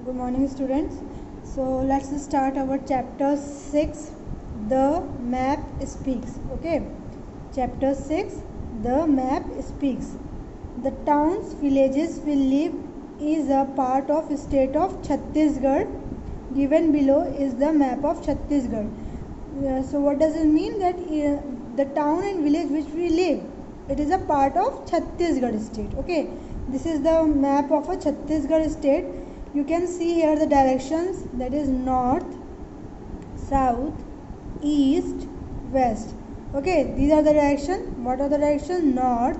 Good morning, students. So let's start our chapter 6, the map speaks. Okay, chapter 6, the map speaks. The towns, villages will live is a part of state of Chhattisgarh. Given below is the map of Chhattisgarh. So what does it mean? That the town and village which we live, it is a part of Chhattisgarh state. Okay, this is the map of a Chhattisgarh state. You can see here the directions, that is north, south, east, west. Okay, these are the directions. What are the directions? North,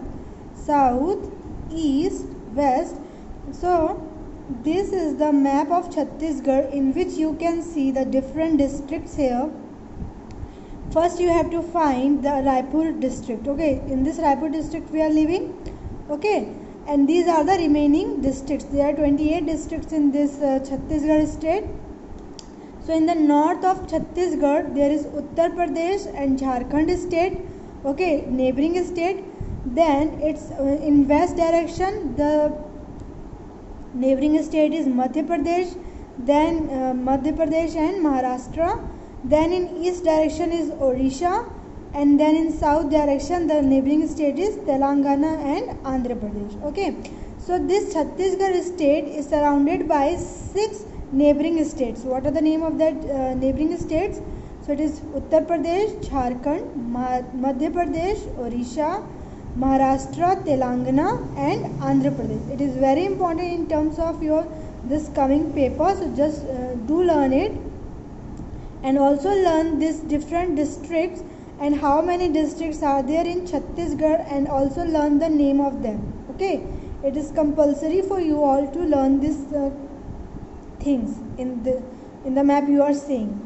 south, east, west. So this is the map of Chhattisgarh, in which you can see the different districts here. First you have to find the Raipur district. Okay, in this Raipur district we are living. Okay, and these are the remaining districts. There are 28 districts in this Chhattisgarh state. So in the north of Chhattisgarh there is Uttar Pradesh and Jharkhand state. Okay, neighboring state. Then it's in west direction, the neighboring state is Madhya Pradesh. Then Madhya Pradesh and Maharashtra. Then in east direction is Odisha, and then in south direction the neighboring state is Telangana and Andhra Pradesh. Okay, so this Chhattisgarh state is surrounded by 6 neighboring states. What are the name of that neighboring states? So it is Uttar Pradesh, Jharkhand, Madhya Pradesh, Odisha, Maharashtra, Telangana and Andhra Pradesh. It is very important in terms of your this coming paper, so just do learn it, and also learn these different districts and how many districts are there in Chhattisgarh, and also learn the name of them. Okay, it is compulsory for you all to learn these things in the map you are seeing.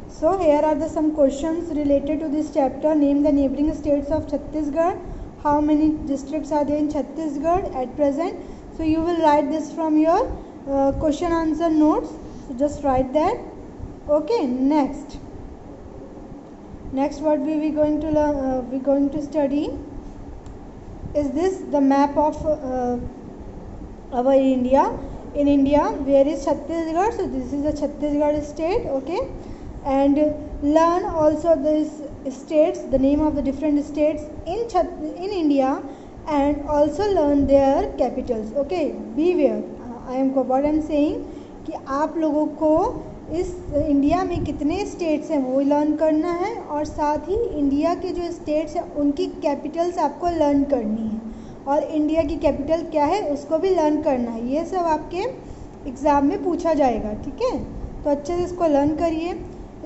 So here are some questions related to this chapter. Name the neighboring states of Chhattisgarh. How many districts are there in Chhattisgarh at present? So you will write this from your question answer notes. So just write that. Okay, next what we going to learn, we going to study is this the map of our India. In India, where is Chhattisgarh? So this is the Chhattisgarh state. Okay, and learn also these states, the name of the different states in India, and also learn their capitals. Okay, beware, what I am saying कि आप लोगों को इस India में कितने states हैं वो learn करना है, और साथ ही इंडिया के जो स्टेट्स हैं उनकी कैपिटल्स आपको लर्न करनी है, और इंडिया की कैपिटल क्या है उसको भी लर्न करना है. ये सब आपके एग्ज़ाम में पूछा जाएगा. ठीक है, तो अच्छे से इसको लर्न करिए.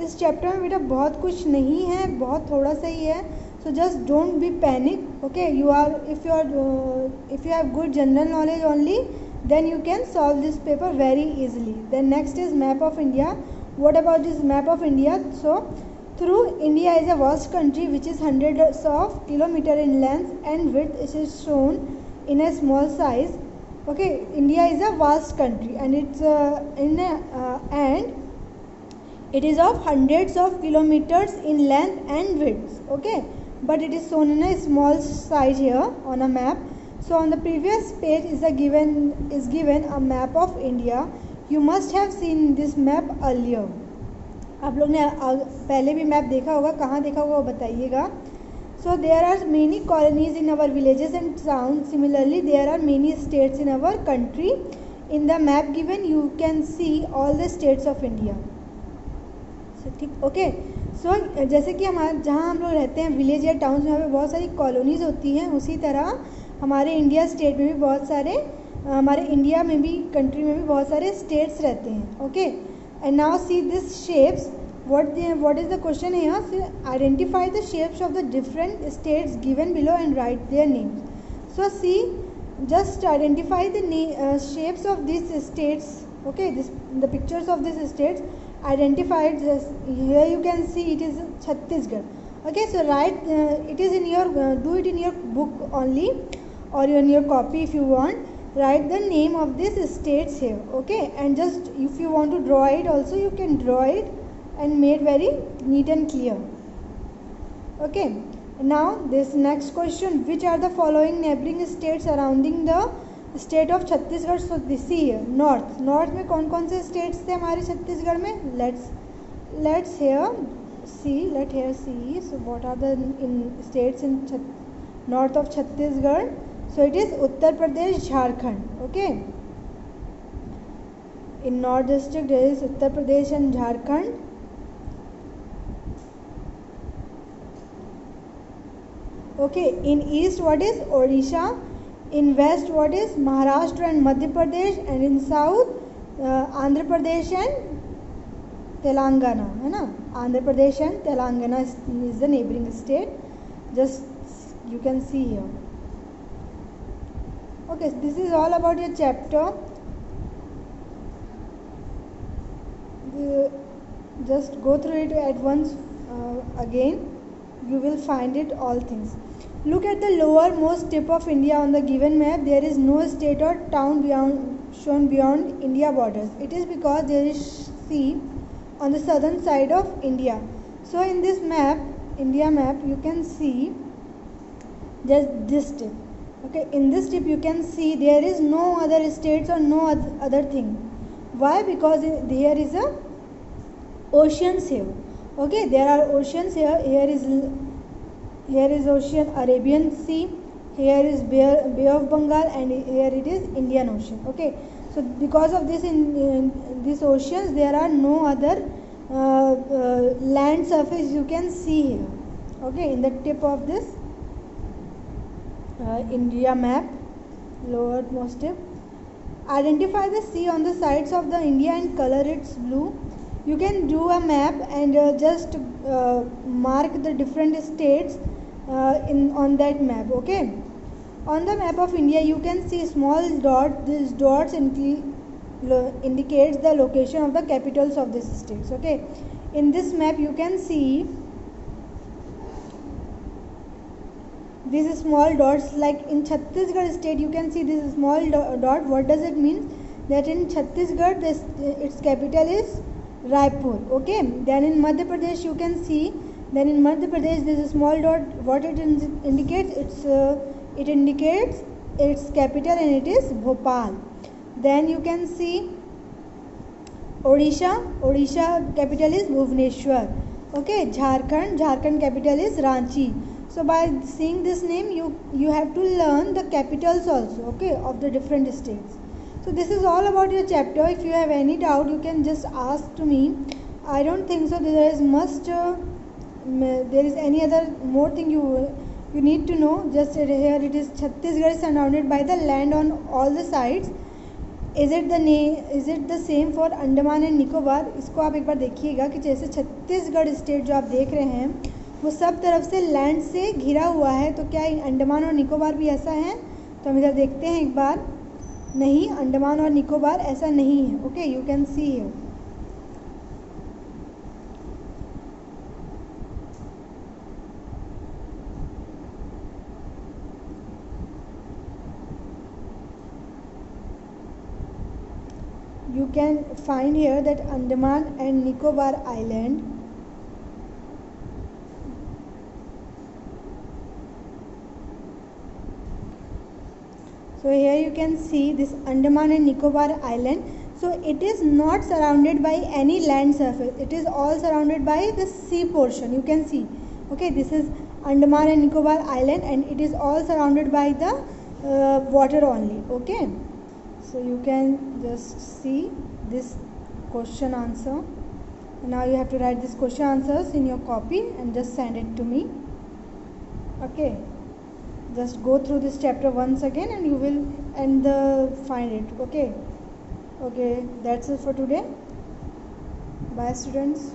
इस चैप्टर में बेटा बहुत कुछ नहीं है, बहुत थोड़ा सा ही है. So just don't be panic. Okay, if you have good general knowledge only, then you can solve this paper very easily. Then next is map of India. What about this map of India? So through India is a vast country which is hundreds of kilometers in length and width. It is shown in a small size. Okay, India is a vast country, and it's and it is of hundreds of kilometers in length and width. Okay, but it is shown in a small size here on a map. So on the previous page is given a map of India. You must have seen this map earlier. आप लोग ने पहले भी map देखा होगा, कहाँ देखा होगा वो बताइएगा. So there are many colonies in our villages and towns. Similarly, there are many states in our country. In the map given, you can see all the states of India. ठीक, okay. सो जैसे कि हमारे जहाँ हम लोग रहते हैं village या टाउन्स में, वहाँ पे बहुत सारी कॉलोनीज होती हैं. उसी तरह हमारे इंडिया स्टेट में भी बहुत सारे, हमारे इंडिया में भी कंट्री में भी बहुत सारे स्टेट्स रहते हैं. Okay, and now see this shapes. What is the question here? Identify the shapes of the different states given below and write their names. So see, just identify the shapes of these states. Okay, the pictures of these states identified. Here you can see it is Chhattisgarh. Okay, so write it is in your do it in your book only, or in your copy if you want. Write the name of these states here. Okay, and just if you want to draw it also, you can draw it and made very neat and clear. Okay, Now this next question, which are the following neighboring states surrounding the state of Chhattisgarh, so this ही north, north में कौन कौन से states थे हमारे छत्तीसगढ़ में? Let's here see so what are the states in north of Chhattisgarh? So it is Uttar Pradesh, Jharkhand. Okay, in north district there is Uttar Pradesh and Jharkhand. Okay, in east what is Odisha, in west what is Maharashtra and Madhya Pradesh, and in south Andhra Pradesh and Telangana, है ना? Andhra Pradesh and Telangana is the neighboring state. Just you can see here. Okay, this is all about your chapter. Just go through it at once again. You will find it all things. Look at the lowermost tip of India on the given map. There is no state or town shown beyond India borders. It is because there is sea on the southern side of India. So in this map, India map, you can see just this tip. Okay, in this tip you can see there is no other states or no other thing. Why? Because there is a oceans here. Okay, there are oceans here. Here is ocean Arabian Sea, here is Bay of Bengal, and here it is Indian Ocean. Okay, so because of this, in these oceans there are no other land surface you can see here. Okay, in the tip of this India map, lowermost tip. Identify the sea on the sides of the India and color its blue. You can do a map and just mark the different states on that map. Okay, on the map of India you can see small dot. These dots indicates the location of the capitals of these states. Okay, in this map you can see these small dots. Like in Chhattisgarh state you can see this small dot. What does it mean? That in Chhattisgarh its capital is Raipur. Okay, then in Madhya Pradesh you can see, then in Madhya Pradesh this small dot, what it indicates? It indicates its capital and it is Bhopal. Then you can see Odisha capital is Bhubaneswar. Okay, Jharkhand capital is Ranchi. So by seeing this name you have to learn the capitals also, okay, of the different states. So this is all about your chapter. If you have any doubt you can just ask to me. I don't think so there is any other more thing you need to know. Just here it is Chhattisgarh surrounded by the land on all the sides. Is it the same for Andaman and Nicobar? इसको आप एक बार देखिएगा कि जैसे Chhattisgarh state जो आप देख रहे हैं वो सब तरफ से लैंड से घिरा हुआ है, तो क्या अंडमान और निकोबार भी ऐसा है? तो हम इधर देखते हैं एक बार. नहीं, अंडमान और निकोबार ऐसा नहीं है. Okay, you can see here. You can find here that Andaman and Nicobar Island so here you can see this Andaman and Nicobar Island. So it is not surrounded by any land surface, it is all surrounded by the sea portion. You can see, okay, this is Andaman and Nicobar Island and it is all surrounded by the water only. Okay, so you can just see this question answer. Now you have to write this question answers in your copy and just send it to me. Okay, just go through this chapter once again and you will find it. Okay, that's it for today. Bye students.